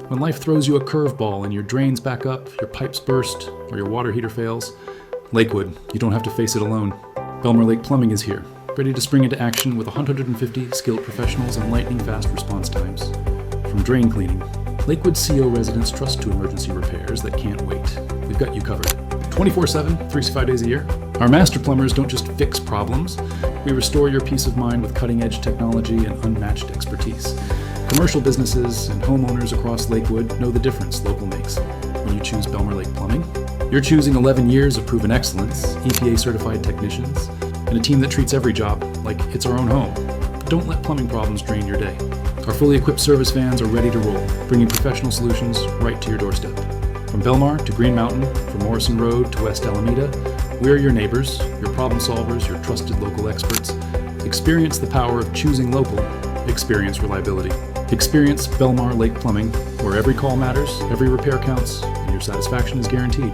When life throws you a curveball and your drains back up, your pipes burst, or your water heater fails, Lakewood, you don't have to face it alone. Belmar Lake Plumbing is here, ready to spring into action with 150 skilled professionals and lightning-fast response times. From drain cleaning, Lakewood CO residents trust to emergency repairs that can't wait. We've got you covered. 24/7, 365 days a year. Our master plumbers don't just fix problems, we restore your peace of mind with cutting-edge technology and unmatched expertise. Commercial businesses and homeowners across Lakewood know the difference local makes. When you choose Belmar Lake Plumbing, you're choosing 11 years of proven excellence, EPA-certified technicians, and a team that treats every job like it's our own home. Don't let plumbing problems drain your day. Our fully equipped service vans are ready to roll, bringing professional solutions right to your doorstep. From Belmar to Green Mountain, from Morrison Road to West Alameda, we're your neighbors, your problem solvers, your trusted local experts. Experience the power of choosing local. Experience reliability. Experience Belmar Lake Plumbing, where every call matters, every repair counts, and your satisfaction is guaranteed.